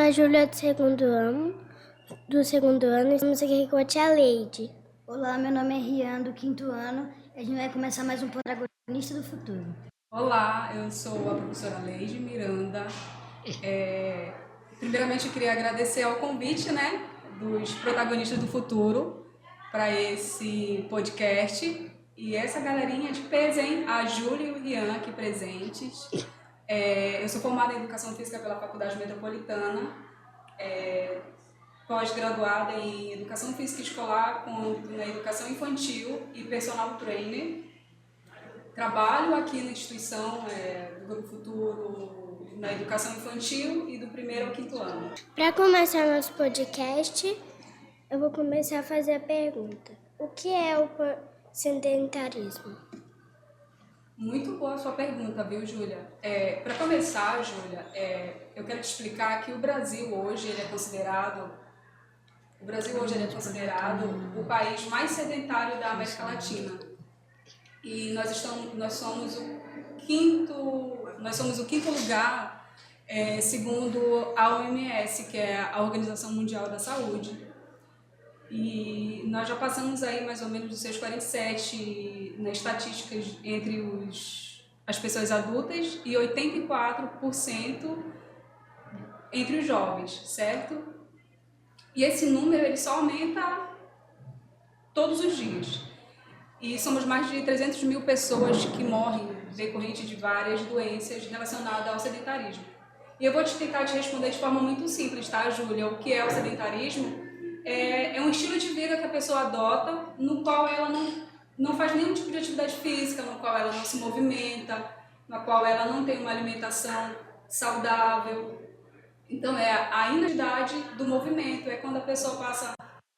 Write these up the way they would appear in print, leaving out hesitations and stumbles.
a Júlia do segundo ano, estamos aqui com a tia Leide. Olá, meu nome é Rian, do quinto ano, e a gente vai começar mais um Protagonista do Futuro. Olá, eu sou a professora Leide Miranda. Primeiramente, eu queria agradecer ao convite, dos protagonistas do futuro para esse podcast. E essa galerinha de peso, hein? A Júlia e o Rian aqui presentes. Eu sou formada em Educação Física pela Faculdade Metropolitana, pós-graduada em Educação Física Escolar, na Educação Infantil e Personal Trainer. Trabalho aqui na instituição do Grupo Futuro, na Educação Infantil e do 1º ao 5º ano. Para começar nosso podcast, eu vou começar a fazer a pergunta. O que é o sedentarismo? Muito boa a sua pergunta, viu, Júlia? Para começar, Júlia, eu quero te explicar que o Brasil hoje ele é considerado o país mais sedentário da América Latina. E nós somos o quinto lugar, segundo a OMS, que é a Organização Mundial da Saúde. E nós já passamos aí mais ou menos dos seus 47 nas estatísticas entre as pessoas adultas e 84% entre os jovens, certo? E esse número ele só aumenta todos os dias. E somos mais de 300 mil pessoas que morrem decorrente de várias doenças relacionadas ao sedentarismo. E eu vou tentar te responder de forma muito simples, tá, Júlia? O que é o sedentarismo? É um estilo de vida que a pessoa adota, no qual ela não faz nenhum tipo de atividade física, no qual ela não se movimenta, na qual ela não tem uma alimentação saudável. Então, a inatividade do movimento, é quando a pessoa passa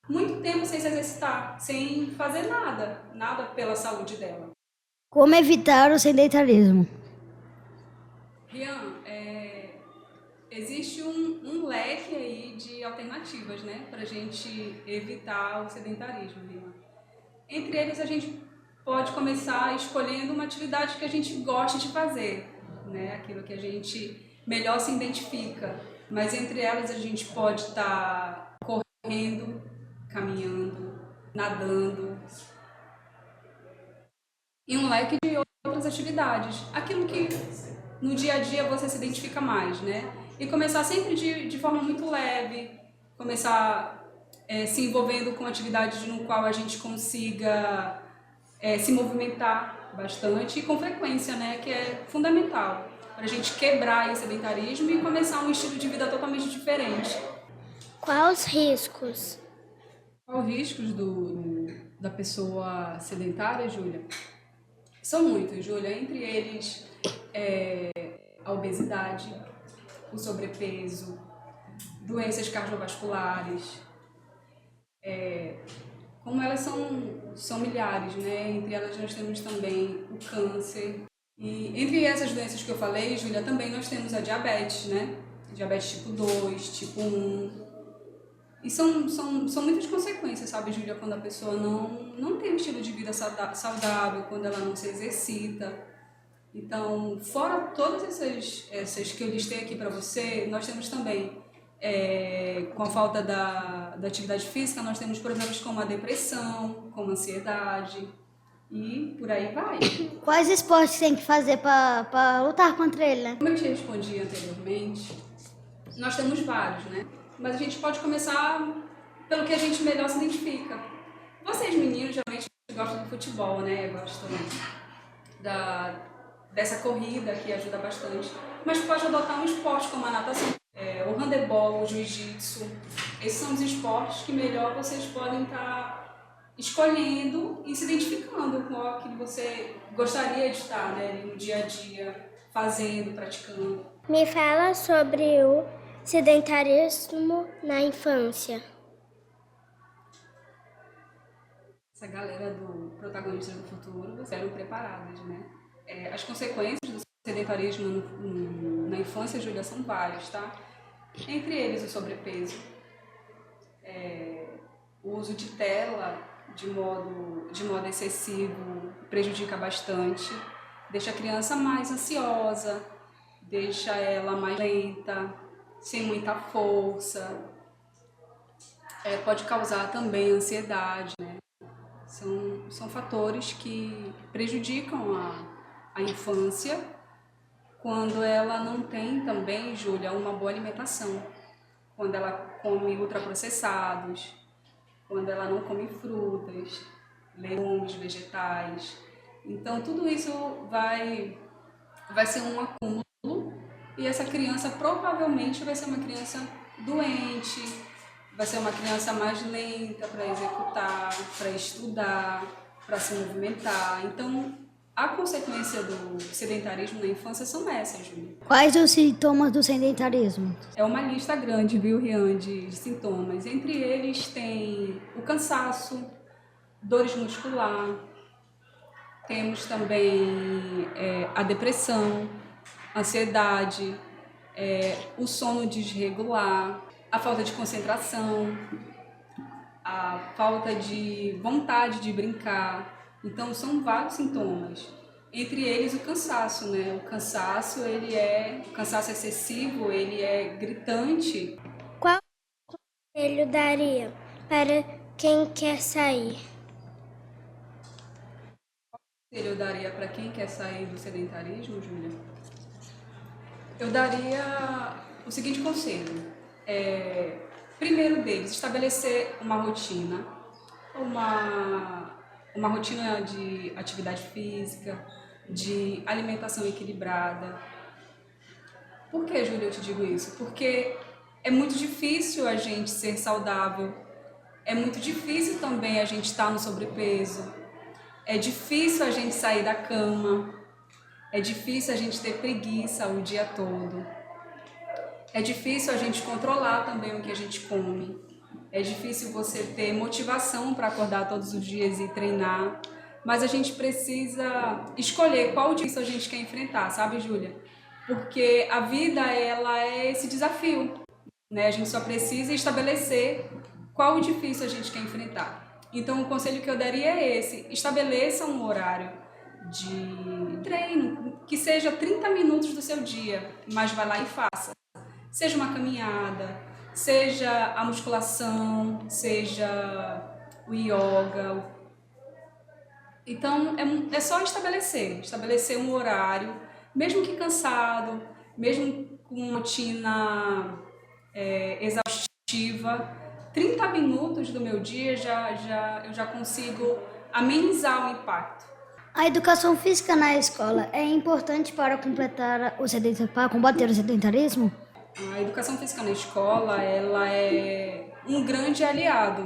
muito tempo sem se exercitar, sem fazer nada pela saúde dela. Como evitar o sedentarismo? Rian, existe um leque aí de alternativas, para a gente evitar o sedentarismo, Rian. Entre eles, a gente pode começar escolhendo uma atividade que a gente goste de fazer, aquilo que a gente melhor se identifica. Mas entre elas, a gente pode estar correndo, caminhando, nadando, e um leque de outras atividades, aquilo que no dia a dia você se identifica mais, E começar sempre de forma muito leve, começar se envolvendo com atividades no qual a gente consiga se movimentar bastante e com frequência, que é fundamental para a gente quebrar esse sedentarismo e começar um estilo de vida totalmente diferente. Quais os riscos? Quais os riscos da pessoa sedentária, Júlia? São muitos, Júlia. Entre eles, a obesidade, o sobrepeso, doenças cardiovasculares. Como elas são milhares, Entre elas nós temos também o câncer. E entre essas doenças que eu falei, Júlia, também nós temos a diabetes, Diabetes tipo 2, tipo 1. E são muitas consequências, sabe, Júlia, quando a pessoa não tem um estilo de vida saudável, quando ela não se exercita. Então, fora todas essas que eu listei aqui para você, nós temos também, com a falta da atividade física, nós temos problemas como a depressão, como a ansiedade e por aí vai. Quais esportes tem que fazer para lutar contra ele, Como eu te respondi anteriormente, nós temos vários, Mas a gente pode começar pelo que a gente melhor se identifica. Vocês, meninos, geralmente gostam do futebol, Gostam dessa corrida que ajuda bastante. Mas pode adotar um esporte como a natação, o handebol, o jiu-jitsu. Esses são os esportes que melhor vocês podem estar escolhendo e se identificando com o que você gostaria de estar no dia a dia, fazendo, praticando. Me fala sobre o sedentarismo na infância. Essa galera do Protagonista do Futuro eram preparadas, As consequências do sedentarismo na infância, Júlia, são várias, tá? Entre eles o sobrepeso, o uso de tela de modo excessivo prejudica bastante, deixa a criança mais ansiosa, deixa ela mais lenta, sem muita força, pode causar também ansiedade, né? São fatores que prejudicam a infância quando ela não tem também, Júlia, uma boa alimentação. Quando ela come ultraprocessados, quando ela não come frutas, legumes, vegetais. Então, tudo isso vai ser um acúmulo e essa criança provavelmente vai ser uma criança doente, vai ser uma criança mais lenta para executar, para estudar, para se movimentar. Então, a consequência do sedentarismo na infância são essas, Júlia. Quais os sintomas do sedentarismo? É uma lista grande, viu, Rian, de sintomas. Entre eles tem o cansaço, dores muscular, temos também a depressão, ansiedade, o sono desregular, a falta de concentração, a falta de vontade de brincar. Então, são vários sintomas. Entre eles, o cansaço, né? O cansaço excessivo, ele é gritante. Qual conselho daria para quem quer sair? Eu daria para quem quer sair do sedentarismo, Júlia? Eu daria o seguinte conselho. Primeiro deles, estabelecer uma rotina, uma rotina de atividade física, de alimentação equilibrada. Por que, Júlia, eu te digo isso? Porque é muito difícil a gente ser saudável, é muito difícil também a gente estar no sobrepeso, é difícil a gente sair da cama, é difícil a gente ter preguiça o dia todo, é difícil a gente controlar também o que a gente come, é difícil você ter motivação para acordar todos os dias e treinar, mas a gente precisa escolher qual difícil a gente quer enfrentar, sabe, Júlia? Porque a vida, ela é esse desafio, né? A gente só precisa estabelecer qual difícil a gente quer enfrentar. Então, o conselho que eu daria é esse: estabeleça um horário de treino, que seja 30 minutos do seu dia, mas vai lá e faça. Seja uma caminhada, seja a musculação, seja o yoga. Então, é só estabelecer um horário, mesmo que cansado, mesmo com uma rotina exaustiva, 30 minutos do meu dia eu já consigo amenizar o impacto. A educação física na escola é importante para combater o sedentarismo? A educação física na escola, ela é um grande aliado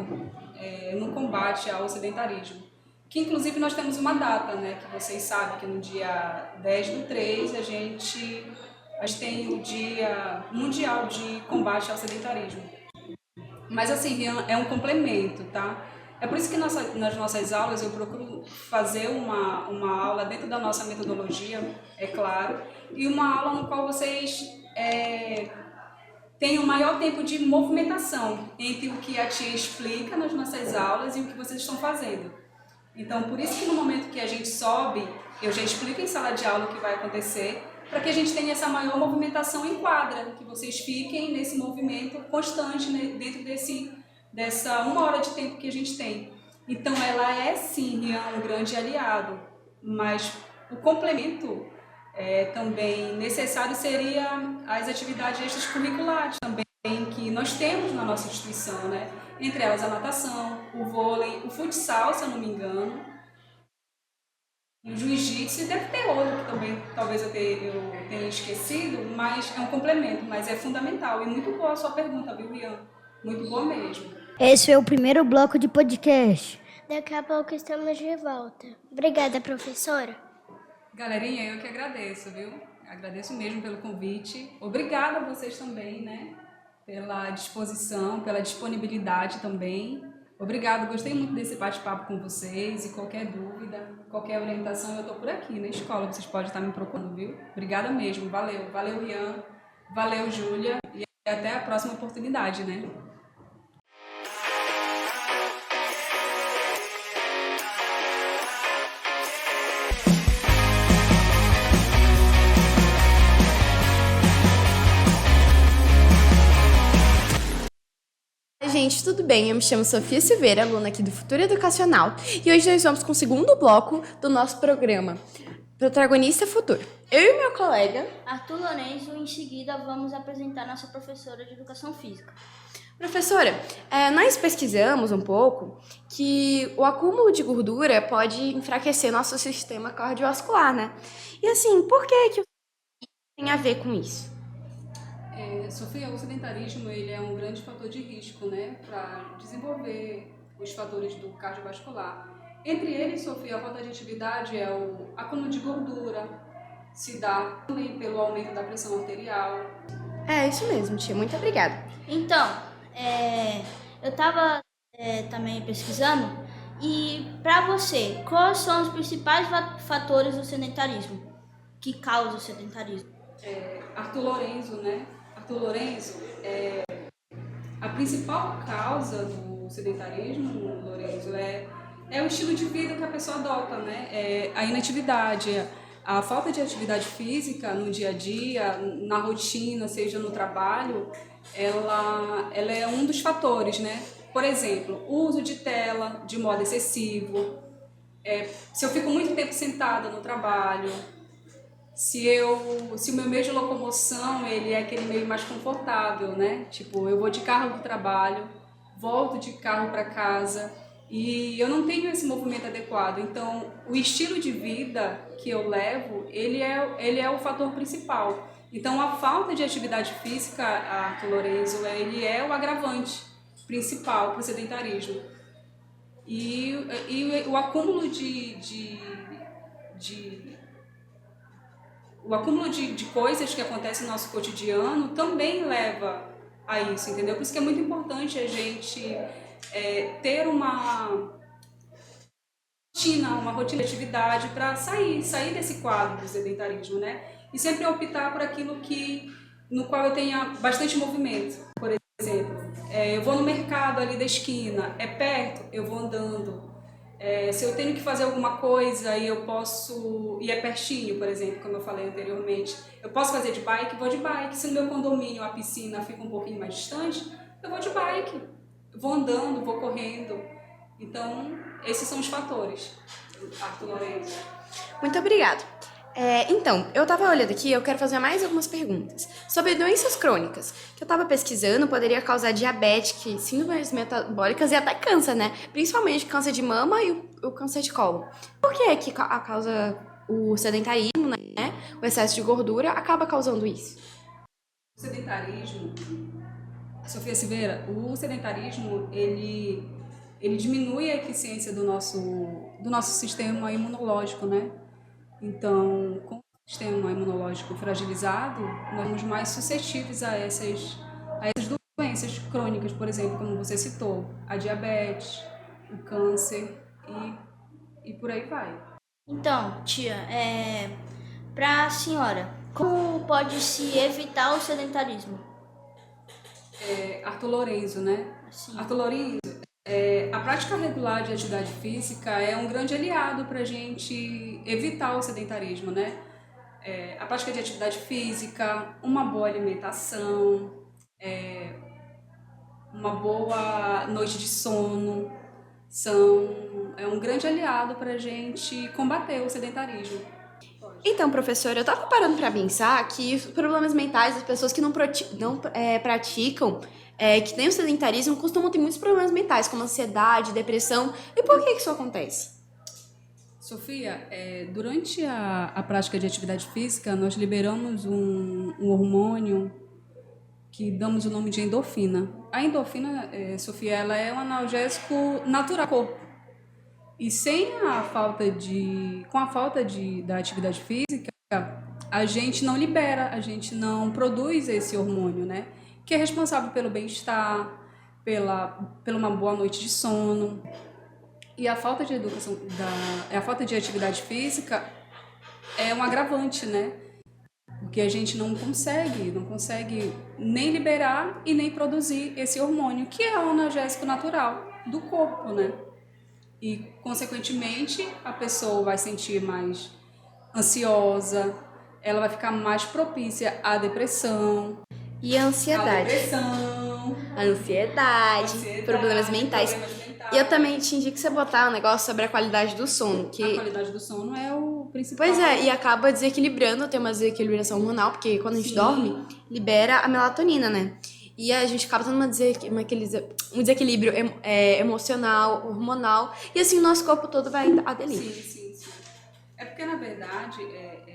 no combate ao sedentarismo. Que inclusive nós temos uma data, né, que vocês sabem que no dia 10/3 a gente tem o Dia Mundial de Combate ao Sedentarismo. Mas assim, Rian, é um complemento, tá? É por isso que nas nossas aulas eu procuro fazer uma aula dentro da nossa metodologia, é claro, e uma aula no qual vocês tenham maior tempo de movimentação entre o que a tia explica nas nossas aulas e o que vocês estão fazendo. Então, por isso que no momento que a gente sobe, eu já explico em sala de aula o que vai acontecer, para que a gente tenha essa maior movimentação em quadra, que vocês fiquem nesse movimento constante, né, dentro dessa 1 hora de tempo que a gente tem. Então, ela é sim um grande aliado, mas o complemento também necessário seria as atividades extracurriculares também, que nós temos na nossa instituição, né? Entre elas a natação, o vôlei, o futsal, se eu não me engano, e o jiu-jitsu, e deve ter outro que também talvez eu tenha esquecido, mas é um complemento, mas é fundamental. E muito boa a sua pergunta, viu, Ian? Muito boa mesmo. Esse foi o primeiro bloco de podcast. Daqui a pouco estamos de volta. Obrigada, professora. Galerinha, eu que agradeço, viu? Agradeço mesmo pelo convite. Obrigada a vocês também, né? Pela disposição, pela disponibilidade também. Obrigada, gostei muito desse bate-papo com vocês, e qualquer dúvida, qualquer orientação, eu estou por aqui na escola, vocês podem estar me procurando, viu? Obrigada mesmo, valeu. Valeu, Rian, valeu, Júlia, e até a próxima oportunidade, né? gente, tudo bem? Eu me chamo Sofia Silveira, aluna aqui do Futuro Educacional, e hoje nós vamos com o segundo bloco do nosso programa, Protagonista Futuro. Eu e meu colega Arthur Lourenço, em seguida vamos apresentar nossa professora de Educação Física. Professora, nós pesquisamos um pouco que o acúmulo de gordura pode enfraquecer nosso sistema cardiovascular, né? E assim, por que o tem a ver com isso? Sofia, o sedentarismo ele é um grande fator de risco, né, para desenvolver os fatores do cardiovascular. Entre eles, Sofia, a falta de atividade é o acúmulo de gordura, se dá também pelo aumento da pressão arterial. É isso mesmo, tia. Muito obrigada. Então, eu estava também pesquisando e para você, quais são os principais fatores do sedentarismo que causam o sedentarismo? Arthur Lourenço, né? Arthur Lourenço, a principal causa do sedentarismo, Lourenço, é o estilo de vida que a pessoa adota, né? A inatividade, a falta de atividade física no dia a dia, na rotina, seja no trabalho, ela é um dos fatores, né? Por exemplo, o uso de tela de modo excessivo, se eu fico muito tempo sentada no trabalho, se o meu meio de locomoção ele é aquele meio mais confortável, né? Tipo, eu vou de carro do trabalho, volto de carro para casa e eu não tenho esse movimento adequado. Então, o estilo de vida que eu levo, ele é o fator principal. Então, a falta de atividade física, Arthur Lourenço, ele é o agravante principal para o sedentarismo. E o acúmulo o acúmulo de coisas que acontecem no nosso cotidiano também leva a isso, entendeu? Por isso que é muito importante a gente ter uma rotina de atividade para sair desse quadro do sedentarismo, né? E sempre optar por aquilo no qual eu tenha bastante movimento. Por exemplo, eu vou no mercado ali da esquina, é perto, eu vou andando. Se eu tenho que fazer alguma coisa e eu posso, e é pertinho, por exemplo, como eu falei anteriormente, eu posso fazer de bike, vou de bike. Se no meu condomínio a piscina fica um pouquinho mais distante, eu vou de bike. Eu vou andando, vou correndo. Então, esses são os fatores, Arthur Lourenço. Muito obrigada. Então, eu estava olhando aqui, eu quero fazer mais algumas perguntas sobre doenças crônicas, que eu estava pesquisando, poderia causar diabetes, síndromes metabólicas e até câncer, né? Principalmente câncer de mama e o câncer de colo. Por que a causa o sedentarismo, né? O excesso de gordura acaba causando isso? O sedentarismo, Sofia Silveira, o sedentarismo, ele diminui a eficiência do nosso sistema imunológico, né? Então, com o sistema imunológico fragilizado, nós somos mais suscetíveis a essas doenças crônicas, por exemplo, como você citou, a diabetes, o câncer e por aí vai. Então, tia, para a senhora, como pode se evitar o sedentarismo? Arthur Lourenço, né? Sim. Arthur Lourenço, a prática regular de atividade física é um grande aliado para a gente evitar o sedentarismo, né? A prática de atividade física, uma boa alimentação, uma boa noite de sono, é um grande aliado para a gente combater o sedentarismo. Então, professora, eu estava parando para pensar que os problemas mentais das pessoas que não praticam, que têm o sedentarismo, costumam ter muitos problemas mentais, como ansiedade, depressão. E por que isso acontece? Sofia, durante a prática de atividade física, nós liberamos um hormônio que damos o nome de endorfina. A endorfina, Sofia, ela é um analgésico natural do corpo. E com a falta da atividade física, a gente não libera, a gente não produz esse hormônio, né? Que é responsável pelo bem-estar, pela uma boa noite de sono. E a falta de a falta de atividade física é um agravante, né? Porque a gente não consegue nem liberar e nem produzir esse hormônio, que é o analgésico natural do corpo, né? E, consequentemente, a pessoa vai sentir mais ansiosa, ela vai ficar mais propícia à depressão. E a ansiedade? A depressão. ansiedade, problemas mentais. E eu também te indico você botar um negócio sobre a qualidade do sono. A qualidade do sono é o principal. Pois é, e acaba desequilibrando, tem uma desequilibração hormonal, porque quando a gente dorme, libera a melatonina, né? E a gente acaba tendo um desequilíbrio emocional, hormonal, e assim o nosso corpo todo vai aderir. Sim. É porque, na verdade,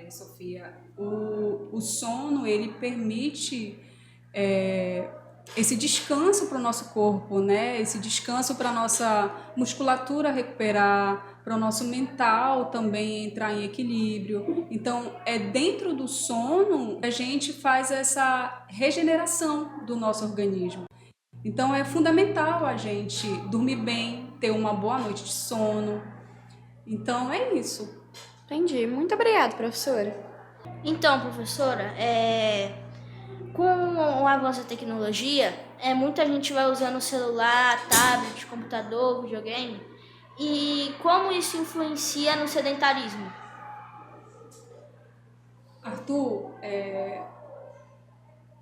Sofia, o sono, ele permite esse descanso para o nosso corpo, né? Esse descanso para a nossa musculatura recuperar, para o nosso mental também entrar em equilíbrio. Então, é dentro do sono que a gente faz essa regeneração do nosso organismo. Então, é fundamental a gente dormir bem, ter uma boa noite de sono. Então, é isso. Entendi. Muito obrigada, professora. Então, professora, com o avanço da tecnologia, muita gente vai usando celular, tablet, computador, videogame. E como isso influencia no sedentarismo? Arthur,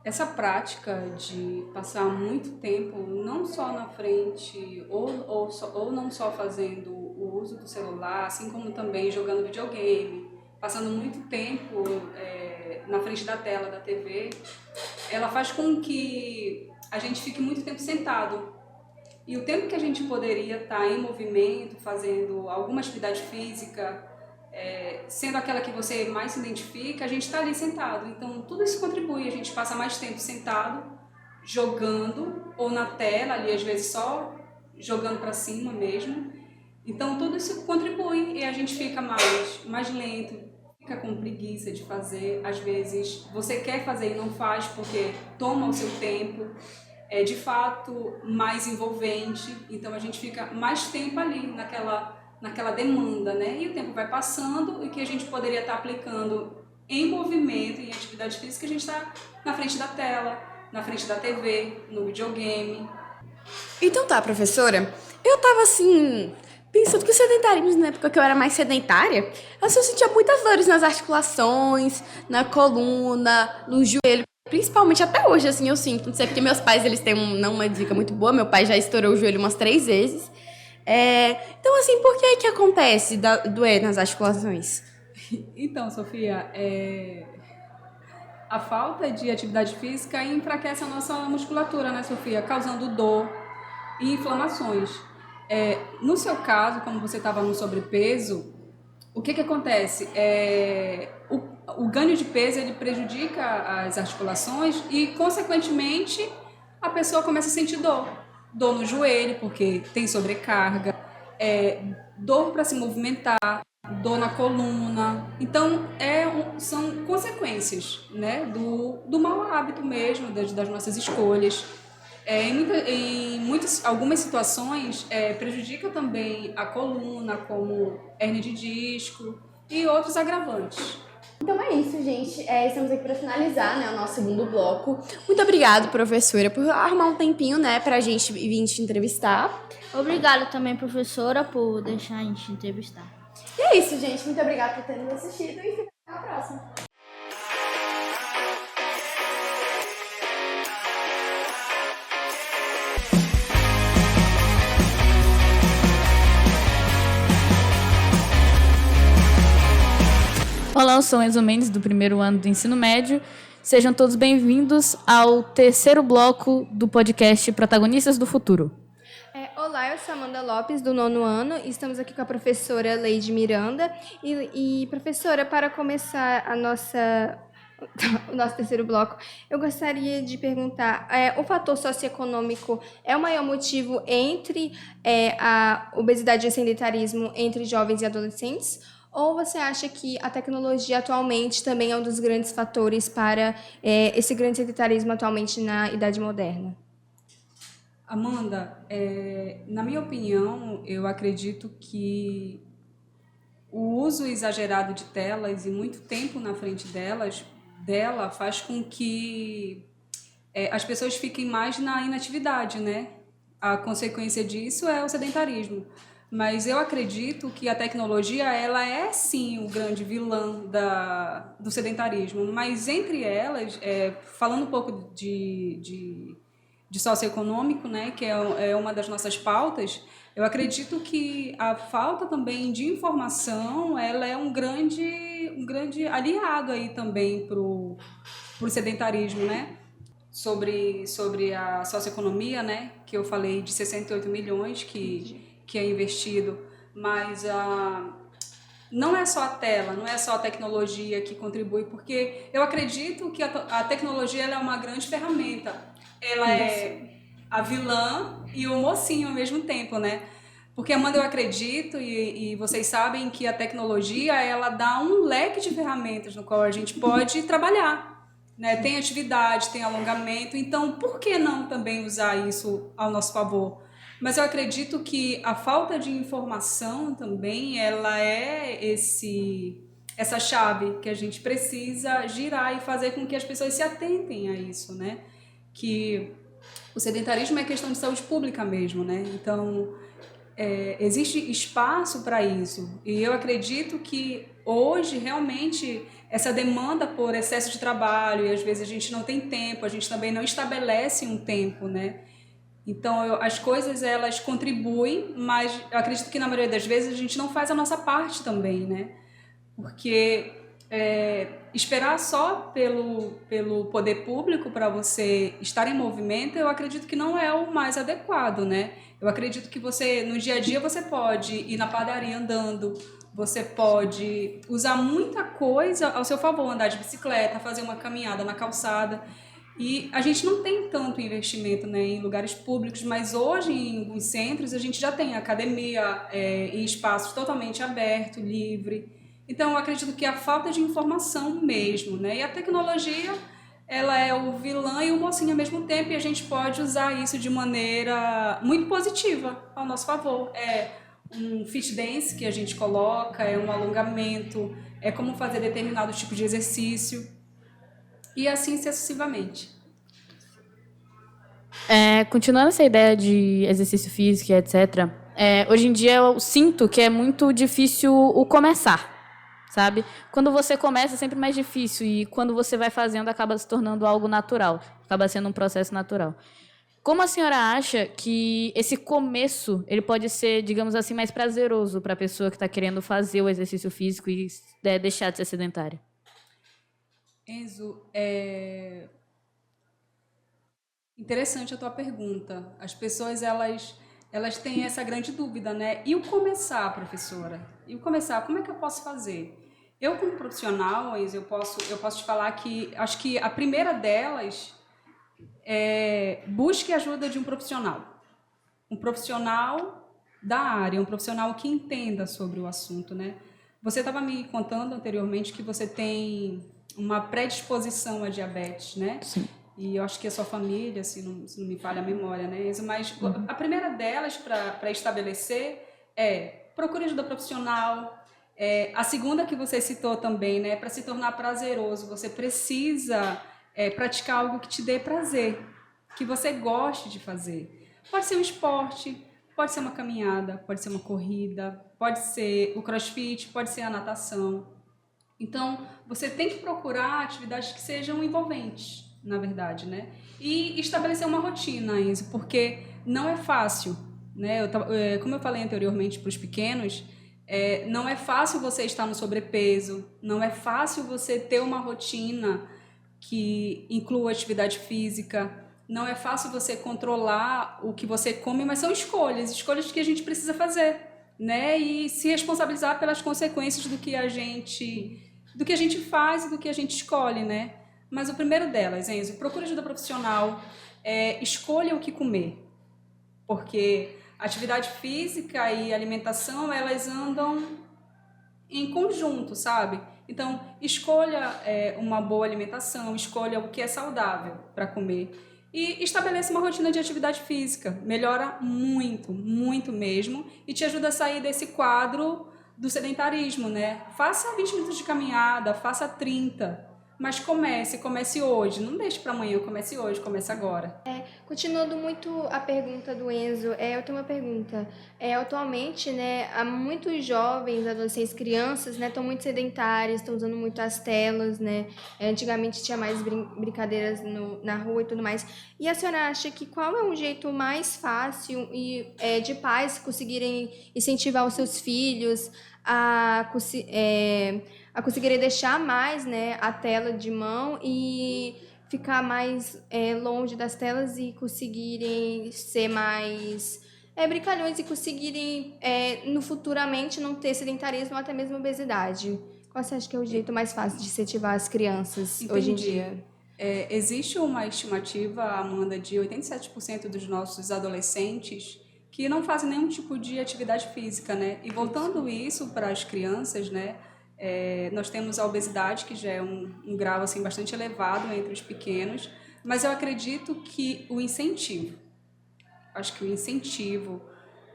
essa prática de passar muito tempo não só na frente ou não só fazendo o uso do celular, assim como também jogando videogame, passando muito tempo na frente da tela da TV, ela faz com que a gente fique muito tempo sentado. E o tempo que a gente poderia estar em movimento, fazendo alguma atividade física, sendo aquela que você mais se identifica, a gente está ali sentado. Então, tudo isso contribui. A gente passa mais tempo sentado, jogando, ou na tela, ali às vezes só jogando para cima mesmo. Então, tudo isso contribui e a gente fica mais lento, fica com preguiça de fazer. Às vezes, você quer fazer e não faz porque toma o seu tempo. É de fato mais envolvente, então a gente fica mais tempo ali naquela demanda, né? E o tempo vai passando e que a gente poderia estar aplicando em movimento, em atividade física, a gente está na frente da tela, na frente da TV, no videogame. Então tá, professora, eu tava assim, pensando que o sedentarismo, na época que eu era mais sedentária, eu só sentia muitas dores nas articulações, na coluna, no joelho. Principalmente até hoje, assim, eu sinto. Não sei, porque meus pais, eles têm uma dica muito boa. Meu pai já estourou o joelho umas 3 vezes. Então, assim, por que acontece doer nas articulações? Então, Sofia, a falta de atividade física enfraquece a nossa musculatura, né, Sofia? Causando dor e inflamações. No seu caso, como você estava no sobrepeso, o que acontece? O ganho de peso ele prejudica as articulações e, consequentemente, a pessoa começa a sentir dor. Dor no joelho, porque tem sobrecarga, dor para se movimentar, dor na coluna. Então, são consequências, né, do mau hábito mesmo, das nossas escolhas. Algumas situações prejudica também a coluna, como hérnia de disco e outros agravantes. Então é isso, gente. Estamos aqui para finalizar, né, o nosso segundo bloco. Muito obrigada, professora, por arrumar um tempinho, né, pra gente vir te entrevistar. Obrigada também, professora, por deixar a gente entrevistar. E é isso, gente. Muito obrigada por terem nos assistido e até a próxima. Olá, eu sou Enzo Mendes, do primeiro ano do ensino médio. Sejam todos bem-vindos ao terceiro bloco do podcast Protagonistas do Futuro. Olá, eu sou Amanda Lopes, do 9º ano, e estamos aqui com a professora Leide Miranda. E professora, para começar o nosso terceiro bloco, eu gostaria de perguntar, o fator socioeconômico é o maior motivo entre a obesidade e o sedentarismo entre jovens e adolescentes? Ou você acha que a tecnologia atualmente também é um dos grandes fatores para esse grande sedentarismo atualmente na idade moderna? Amanda, na minha opinião, eu acredito que o uso exagerado de telas e muito tempo na frente dela faz com que as pessoas fiquem mais na inatividade, né? A consequência disso é o sedentarismo. Mas eu acredito que a tecnologia, ela é sim o grande vilão do sedentarismo. Mas entre elas, falando um pouco de de socioeconômico, né, que é uma das nossas pautas, eu acredito que a falta também de informação, ela é um grande aliado aí também pro sedentarismo, né? Sobre a socioeconomia, né, que eu falei de 68 milhões que é investido, mas não é só a tela, não é só a tecnologia que contribui, porque eu acredito que a tecnologia ela é uma grande ferramenta. Ela é a vilã e o mocinho ao mesmo tempo, né? Porque, Amanda, eu acredito, e vocês sabem que a tecnologia, ela dá um leque de ferramentas no qual a gente pode trabalhar, né? Tem atividade, tem alongamento, então por que não também usar isso ao nosso favor? Mas eu acredito que a falta de informação também, ela é essa chave que a gente precisa girar e fazer com que as pessoas se atentem a isso, né? Que o sedentarismo é questão de saúde pública mesmo, né? Então, existe espaço para isso. E eu acredito que hoje, realmente, essa demanda por excesso de trabalho, e às vezes a gente não tem tempo, a gente também não estabelece um tempo, né? Então, as coisas, elas contribuem, mas eu acredito que na maioria das vezes a gente não faz a nossa parte também, né? Porque esperar só pelo poder público para você estar em movimento, eu acredito que não é o mais adequado, né? Eu acredito que você, no dia a dia, você pode ir na padaria andando, você pode usar muita coisa ao seu favor, andar de bicicleta, fazer uma caminhada na calçada. E a gente não tem tanto investimento, né, em lugares públicos, mas hoje em alguns centros a gente já tem academia em espaços totalmente aberto, livre. Então eu acredito que a falta de informação mesmo, né, e a tecnologia, ela é o vilã e o mocinho ao mesmo tempo, e a gente pode usar isso de maneira muito positiva ao nosso favor. É um fit dance que a gente coloca, é um alongamento, é como fazer determinado tipo de exercício. E assim sucessivamente. Continuando essa ideia de exercício físico, etc., hoje em dia eu sinto que é muito difícil o começar, sabe? Quando você começa é sempre mais difícil e quando você vai fazendo acaba se tornando algo natural, acaba sendo um processo natural. Como a senhora acha que esse começo ele pode ser, digamos assim, mais prazeroso para a pessoa que está querendo fazer o exercício físico e deixar de ser sedentária? Enzo, interessante a tua pergunta. As pessoas, elas têm essa grande dúvida, né? E o começar, professora? E o começar, como é que eu posso fazer? Eu, como profissional, Enzo, eu posso te falar que acho que a primeira delas é busque a ajuda de um profissional. Um profissional da área, um profissional que entenda sobre o assunto, né? Você estava me contando anteriormente que você tem uma predisposição à diabetes, né? Sim. E eu acho que a sua família, se não me falha a memória, né? Mas a primeira delas para estabelecer procure ajuda profissional. A segunda que você citou também, né? Para se tornar prazeroso, você precisa praticar algo que te dê prazer, que você goste de fazer. Pode ser um esporte, pode ser uma caminhada, pode ser uma corrida, pode ser o crossfit, pode ser a natação. Então, você tem que procurar atividades que sejam envolventes, na verdade, né? E estabelecer uma rotina, Enzo, porque não é fácil, né? Como eu falei anteriormente para os pequenos, não é fácil você estar no sobrepeso, não é fácil você ter uma rotina que inclua atividade física, não é fácil você controlar o que você come, mas são escolhas que a gente precisa fazer, né? E se responsabilizar pelas consequências do que a gente faz e do que a gente escolhe, né? Mas o primeiro delas, Enzo, procure ajuda profissional, escolha o que comer, porque atividade física e alimentação, elas andam em conjunto, sabe? Então, escolha uma boa alimentação, escolha o que é saudável para comer e estabeleça uma rotina de atividade física. Melhora muito, muito mesmo e te ajuda a sair desse quadro do sedentarismo, né? Faça 20 minutos de caminhada, faça 30. mas comece hoje, não deixe para amanhã, comece hoje, comece agora. Continuando muito a pergunta do Enzo, eu tenho uma pergunta. Atualmente, né, há muitos jovens, adolescentes, crianças, né, estão muito sedentários, estão usando muito as telas, né? Antigamente tinha mais brincadeiras na rua e tudo mais. E a senhora acha que qual é um jeito mais fácil de pais conseguirem incentivar os seus filhos a conseguirem deixar mais, né, a tela de mão e ficar mais longe das telas e conseguirem ser mais brincalhões e conseguirem no futuramente não ter sedentarismo ou até mesmo obesidade? Qual você acha que é o jeito mais fácil de incentivar as crianças hoje em dia? Existe uma estimativa, Amanda, de 87% dos nossos adolescentes que não fazem nenhum tipo de atividade física, né? E voltando isso para as crianças, né? Nós temos a obesidade, que já é um grau assim, bastante elevado entre os pequenos, mas eu acredito que acho que o incentivo,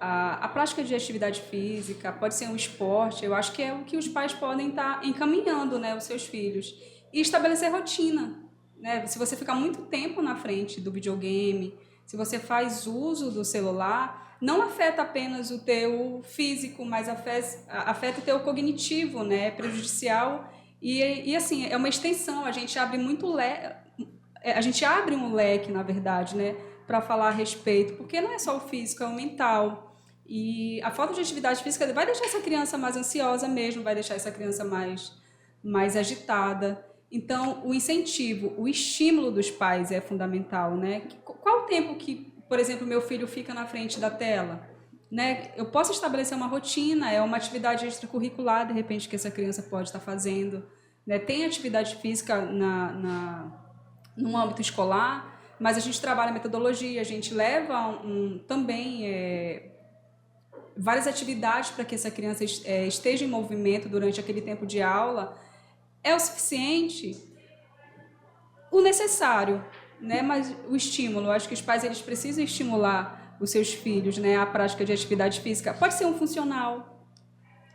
a prática de atividade física, pode ser um esporte, eu acho que é o que os pais podem estar encaminhando, né, os seus filhos. E estabelecer rotina, né? Se você ficar muito tempo na frente do videogame, se você faz uso do celular, não afeta apenas o teu físico, mas afeta o teu cognitivo, né? É prejudicial e assim, é uma extensão, a gente abre a gente abre um leque, na verdade, né, para falar a respeito, porque não é só o físico, é o mental. E a falta de atividade física vai deixar essa criança mais ansiosa mesmo, vai deixar essa criança mais agitada. Então, o incentivo, o estímulo dos pais é fundamental, né? Qual o tempo que, por exemplo, meu filho fica na frente da tela? Né? Eu posso estabelecer uma rotina, é uma atividade extracurricular, de repente, que essa criança pode estar fazendo. Né? Tem atividade física no âmbito escolar, mas a gente trabalha metodologia, a gente leva também várias atividades para que essa criança esteja em movimento durante aquele tempo de aula. É o suficiente, o necessário, né? Mas o estímulo, eu acho que os pais eles precisam estimular os seus filhos, né, à prática de atividade física. Pode ser um funcional,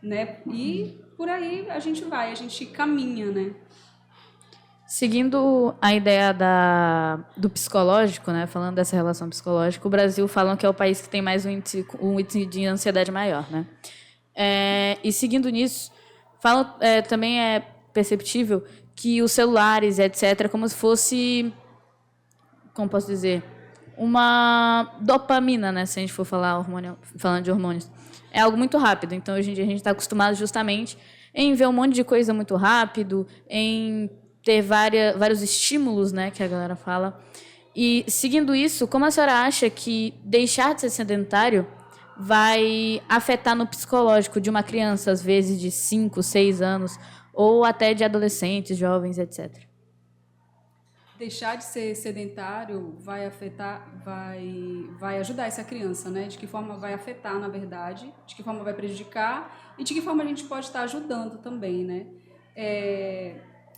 né? E por aí a gente caminha, né? Seguindo a ideia do psicológico, né, falando dessa relação psicológica, o Brasil falam que é o país que tem mais um índice de ansiedade maior, né? E seguindo nisso, falam, também é perceptível que os celulares, etc., como se fosse, como posso dizer, uma dopamina, né, se a gente for falando de hormônios. É algo muito rápido, então hoje em dia a gente está acostumado justamente em ver um monte de coisa muito rápido, em ter vários estímulos, né, que a galera fala. E, seguindo isso, como a senhora acha que deixar de ser sedentário vai afetar no psicológico de uma criança, às vezes de 5, 6 anos, ou até de adolescentes, jovens, etc.? Deixar de ser sedentário vai ajudar essa criança, né? De que forma vai afetar, na verdade, de que forma vai prejudicar e de que forma a gente pode estar ajudando também, né?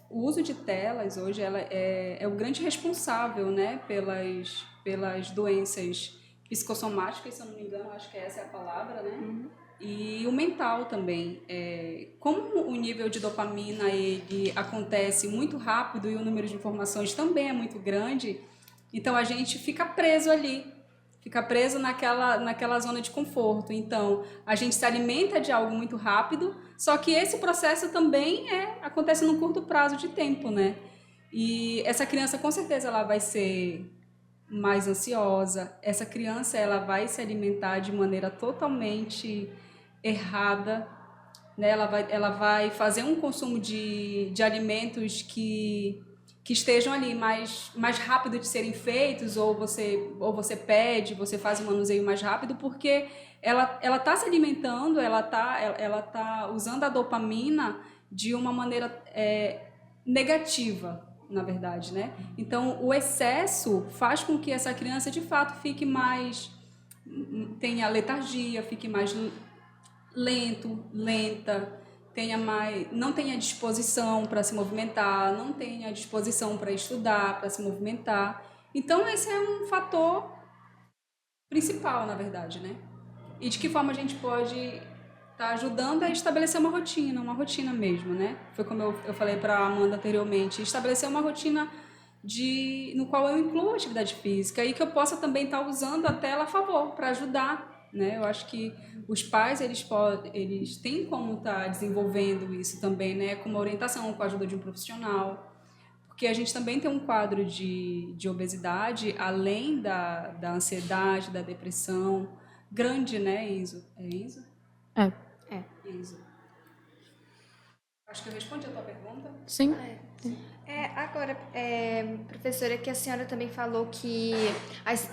O uso de telas hoje ela é o grande responsável, né, pelas doenças psicossomáticas, se eu não me engano, acho que essa é a palavra, né? Uhum. E o mental também. Como o nível de dopamina ele acontece muito rápido e o número de informações também é muito grande, então a gente fica preso ali, fica preso naquela zona de conforto. Então, a gente se alimenta de algo muito rápido, só que esse processo também acontece num curto prazo de tempo, né? E essa criança, com certeza, ela vai ser mais ansiosa. Essa criança, ela vai se alimentar de maneira totalmente errada, né? Ela vai fazer um consumo de alimentos que estejam ali mais rápido de serem feitos, ou você pede, você faz um manuseio mais rápido, porque ela está se alimentando, ela tá usando a dopamina de uma maneira negativa, na verdade, né? Então, o excesso faz com que essa criança, de fato, tenha letargia, fique mais lenta, não tenha disposição para se movimentar, não tenha disposição para estudar, para se movimentar. Então, esse é um fator principal, na verdade, né? E de que forma a gente pode tá ajudando a estabelecer uma rotina mesmo, né? Foi como eu falei para a Amanda anteriormente, estabelecer uma rotina no qual eu incluo a atividade física e que eu possa também estar usando a tela a favor, para ajudar, né? Eu acho que os pais, eles têm como estar desenvolvendo isso também, né? Com uma orientação, com a ajuda de um profissional. Porque a gente também tem um quadro de obesidade, além da ansiedade, da depressão, grande, né, Enzo? É Enzo? É. Enzo. Acho que eu respondi a tua pergunta. Sim. Agora, professora, que a senhora também falou que as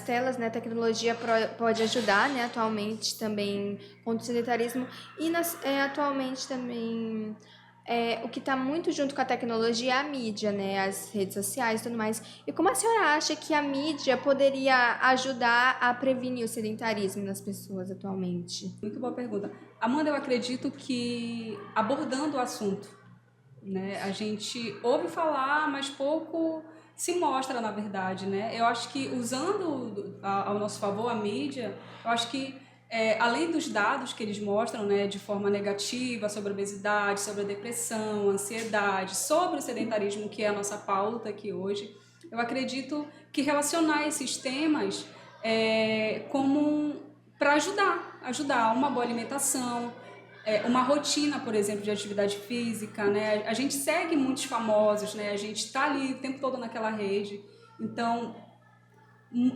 telas, né, a tecnologia pode ajudar, né, atualmente também contra o sedentarismo e atualmente também o que está muito junto com a tecnologia é a mídia, né, as redes sociais e tudo mais. E como a senhora acha que a mídia poderia ajudar a prevenir o sedentarismo nas pessoas atualmente? Muito boa pergunta. Amanda, eu acredito que abordando o assunto, né, a gente ouve falar, mas pouco se mostra, na verdade, né? Eu acho que usando ao nosso favor a mídia, eu acho que além dos dados que eles mostram, né, de forma negativa sobre a obesidade, sobre a depressão, ansiedade, sobre o sedentarismo, que é a nossa pauta aqui hoje, eu acredito que relacionar esses temas como para ajudar uma boa alimentação, uma rotina, por exemplo, de atividade física, né? A gente segue muitos famosos, né? A gente está ali o tempo todo naquela rede. Então,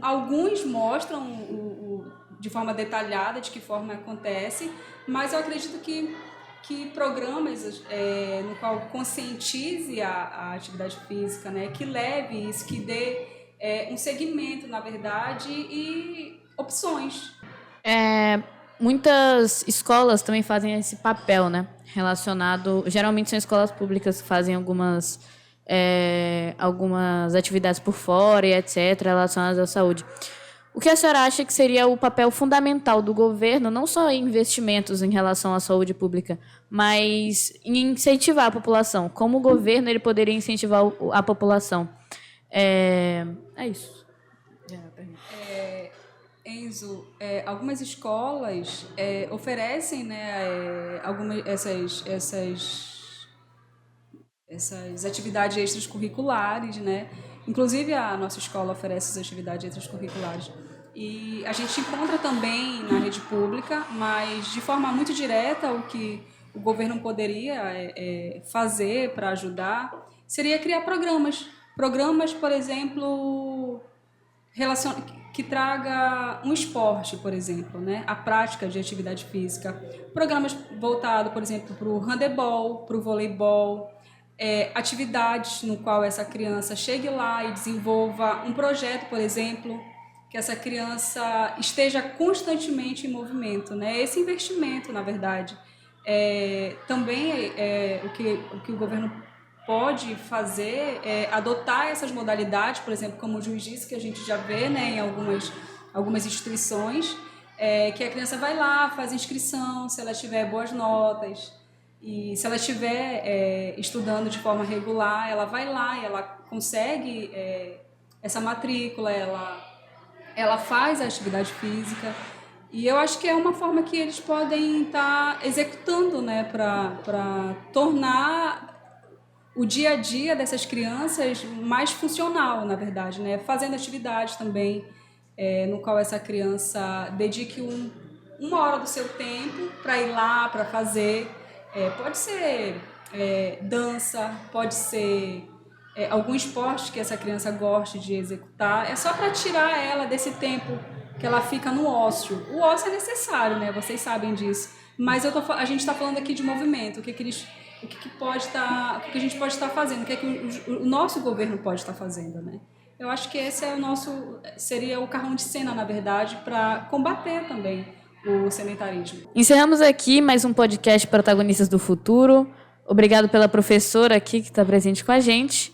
alguns mostram de forma detalhada de que forma acontece, mas eu acredito que programas no qual conscientize a atividade física, né? Que leve isso, que dê um segmento, na verdade, e opções. Muitas escolas também fazem esse papel, né? Relacionado. Geralmente são escolas públicas que fazem algumas atividades por fora e etc., relacionadas à saúde. O que a senhora acha que seria o papel fundamental do governo, não só em investimentos em relação à saúde pública, mas em incentivar a população? Como o governo ele poderia incentivar a população? É isso. Enzo, algumas escolas oferecem, né, essas atividades extracurriculares, né? Inclusive a nossa escola oferece essas atividades extracurriculares. E a gente encontra também na rede pública, mas de forma muito direta o que o governo poderia fazer para ajudar seria criar programas, por exemplo, que traga um esporte, por exemplo, né? A prática de atividade física. Programas voltados, por exemplo, para o handebol, para o voleibol, atividades no qual essa criança chegue lá e desenvolva um projeto, por exemplo, que essa criança esteja constantemente em movimento, né? Esse investimento, na verdade, também o que o governo pode fazer adotar essas modalidades, por exemplo, como o jiu-jitsu, que a gente já vê, né, em algumas instituições, que a criança vai lá, faz inscrição, se ela tiver boas notas, e se ela estiver estudando de forma regular, ela vai lá e ela consegue essa matrícula, ela faz a atividade física. E eu acho que é uma forma que eles podem estar executando, né, para tornar o dia a dia dessas crianças mais funcional, na verdade, né? Fazendo atividades também, no qual essa criança dedique uma hora do seu tempo para ir lá, para fazer. Pode ser dança, pode ser algum esporte que essa criança goste de executar. É só para tirar ela desse tempo que ela fica no ócio. O ócio é necessário, né? Vocês sabem disso. Mas a gente está falando aqui de movimento, o que a gente pode estar fazendo, o que o nosso governo pode estar fazendo, né? Eu acho que esse seria o carrão de cena, na verdade, para combater também o sedentarismo. Encerramos aqui mais um podcast Protagonistas do Futuro. Obrigado pela professora aqui que está presente com a gente.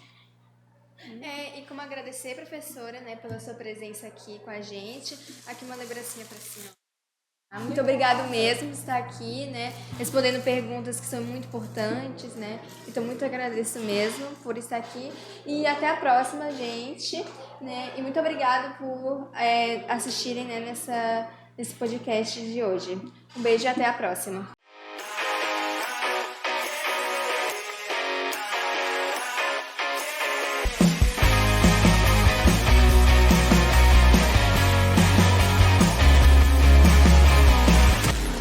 E como agradecer, professora, né, pela sua presença aqui com a gente. Aqui uma lembrancinha para a senhora. Muito obrigado mesmo por estar aqui, né, respondendo perguntas que são muito importantes, né, então muito agradeço mesmo por estar aqui e até a próxima, gente, né, e muito obrigado por assistirem, né, nesse podcast de hoje. Um beijo e até a próxima.